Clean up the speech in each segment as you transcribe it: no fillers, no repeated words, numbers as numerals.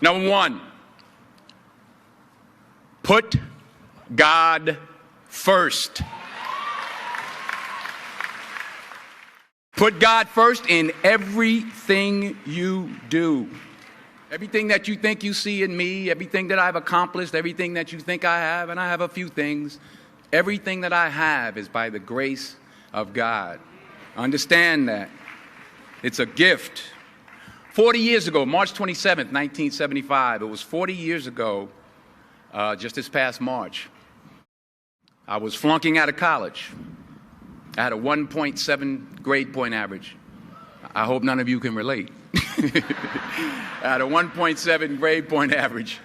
Number one, put God first. Put God first in everything you do. Everything that you think you see in me, everything that I've accomplished, everything that you think I have, and I have a few things, everything that I have is by the grace of God. Understand that. It's a gift. 40 years ago, March 27th, 1975, it was 40 years ago, just this past March, I was flunking out of college. I had a 1.7 grade point average. I hope none of you can relate. I had a 1.7 grade point average.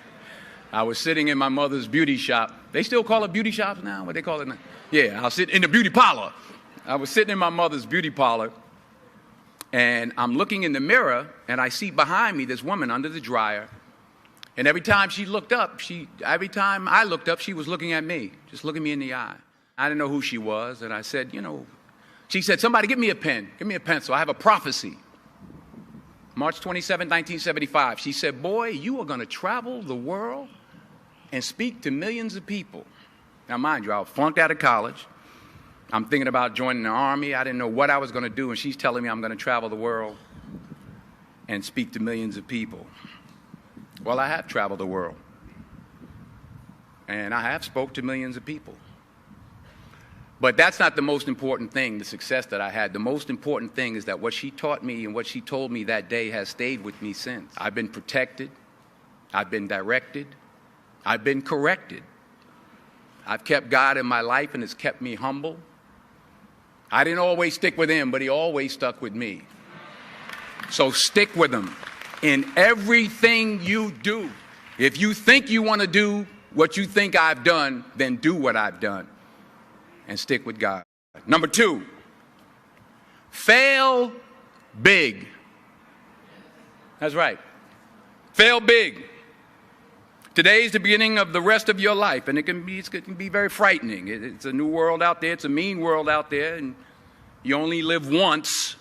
I was sitting in my mother's beauty shop. They still call it beauty shops now? What they call it now? Yeah, I'll sit in the beauty parlor. I was sitting in my mother's beauty parlor, and I'm looking in the mirror, and I see behind me this woman under the dryer. And every time she looked up, every time I looked up, she was looking at me, just looking me in the eye. I didn't know who she was, and I said, she said, somebody give me a pen, give me a pencil. I have a prophecy. March 27, 1975. She said, boy, you are going to travel the world and speak to millions of people. Now, mind you, I was flunked out of college. I'm thinking about joining the Army. I didn't know what I was going to do, and she's telling me I'm going to travel the world and speak to millions of people. Well, I have traveled the world, and I have spoke to millions of people. But that's not the most important thing, the success that I had. The most important thing is that what she taught me and what she told me that day has stayed with me since. I've been protected. I've been directed. I've been corrected. I've kept God in my life, and it's kept me humble. I didn't always stick with him, but he always stuck with me. So stick with him in everything you do. If you think you want to do what you think I've done, then do what I've done and stick with God. Number two, fail big. That's right. Fail big. Today's the beginning of the rest of your life, and it can be very frightening. It's a new world out there. It's a mean world out there, and you only live once.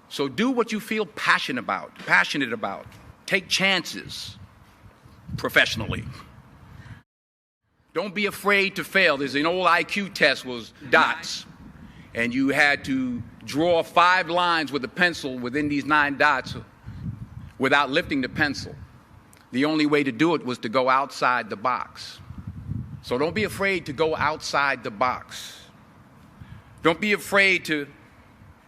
So do what you feel passionate about. Take chances professionally. Don't be afraid to fail. There's an old IQ test was dots, and you had to draw 5 lines with a pencil within these 9 dots without lifting the pencil. The only way to do it was to go outside the box. So don't be afraid to go outside the box. Don't be afraid to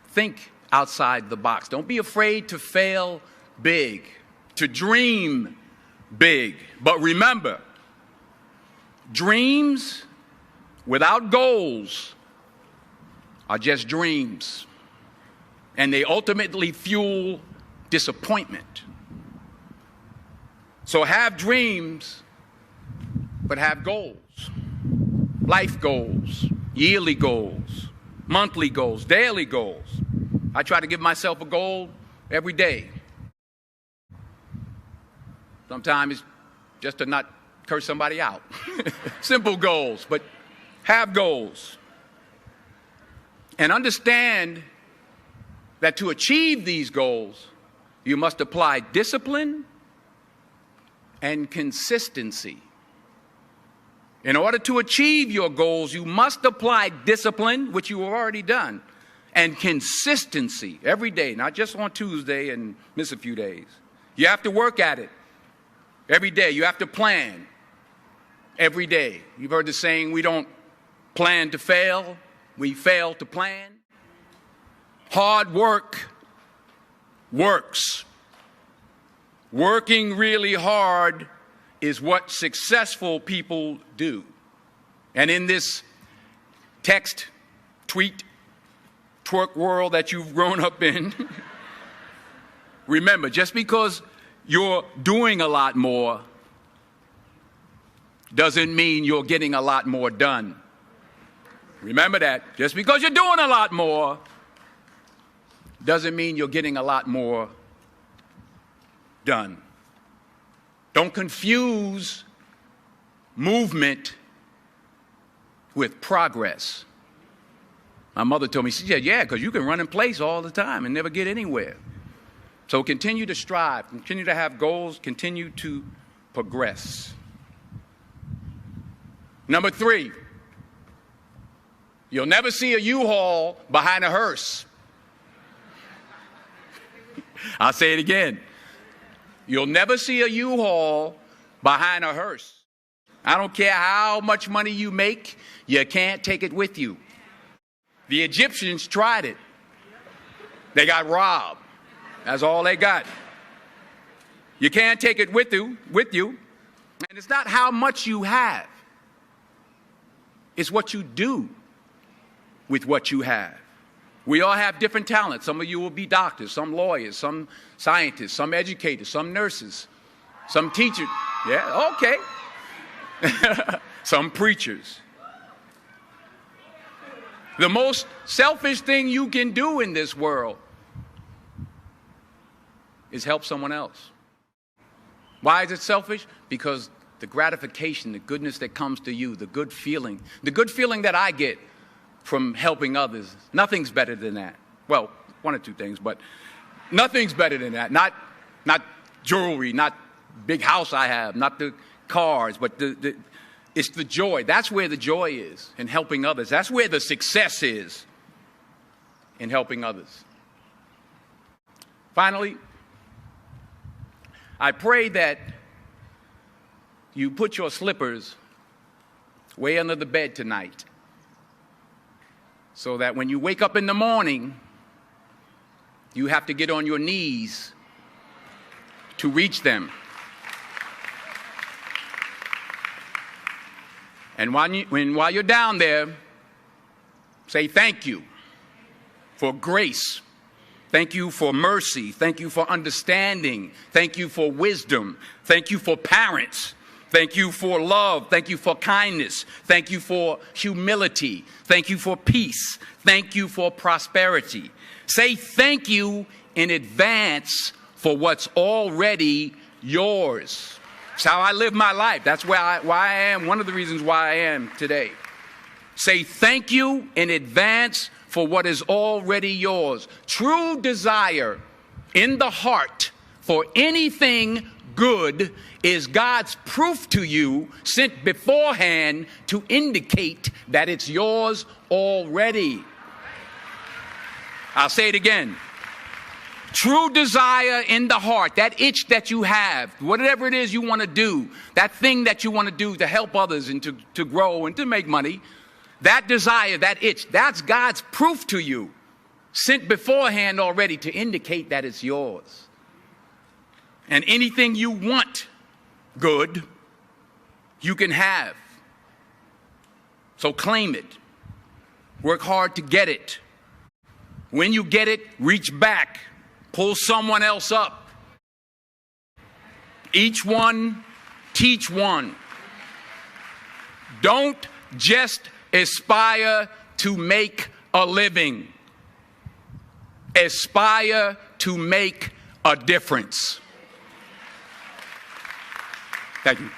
think outside the box. Don't be afraid to fail big, to dream big. But remember, dreams without goals are just dreams, and they ultimately fuel disappointment. So have dreams, but have goals. Life goals, yearly goals, monthly goals, daily goals. I try to give myself a goal every day. Sometimes it's just to not curse somebody out. Simple goals, but have goals. And understand that to achieve these goals, you must apply discipline and consistency. In order to achieve your goals, you must apply discipline, which you have already done, and consistency every day, not just on Tuesday and miss a few days. You have to work at it every day. You have to plan every day. You've heard the saying, we don't plan to fail, we fail to plan. Hard work works. Working really hard is what successful people do. And in this text, tweet, twerk world that you've grown up in, remember, just because you're doing a lot more doesn't mean you're getting a lot more done. Remember that. Just because you're doing a lot more doesn't mean you're getting a lot more done. Don't confuse movement with progress. My mother told me, she said, yeah, because you can run in place all the time and never get anywhere. So continue to strive, continue to have goals, continue to progress. Number 3, you'll never see a U-Haul behind a hearse. I'll say it again. You'll never see a U-Haul behind a hearse. I don't care how much money you make, you can't take it with you. The Egyptians tried it. They got robbed. That's all they got. You can't take it with you. And it's not how much you have. It's what you do with what you have. We all have different talents. Some of you will be doctors, some lawyers, some scientists, some educators, some nurses, some teachers. Yeah, okay. Some preachers. The most selfish thing you can do in this world is help someone else. Why is it selfish? Because the gratification, the goodness that comes to you, the good feeling that I get from helping others, nothing's better than that. Well, one or two things, but nothing's better than that. Not jewelry, not big house I have, not the cars, but it's the joy. That's where the joy is, in helping others. That's where the success is, in helping others. Finally, I pray that you put your slippers way under the bed tonight, so that when you wake up in the morning, you have to get on your knees to reach them. And while you're down there, say thank you for grace. Thank you for mercy. Thank you for understanding. Thank you for wisdom. Thank you for parents. Thank you for love. Thank you for kindness. Thank you for humility. Thank you for peace. Thank you for prosperity. Say thank you in advance for what's already yours. It's how I live my life. That's why I am, one of the reasons why I am today. Say thank you in advance for what is already yours. True desire in the heart for anything good is God's proof to you, sent beforehand to indicate that it's yours already. I'll say it again. True desire in the heart, that itch that you have, whatever it is you want to do, that thing that you want to do to help others and to grow and to make money, that desire, that itch, that's God's proof to you, sent beforehand already to indicate that it's yours. And anything you want good, you can have. So claim it. Work hard to get it. When you get it, reach back. Pull someone else up. Each one, teach one. Don't just aspire to make a living. Aspire to make a difference. Thank you.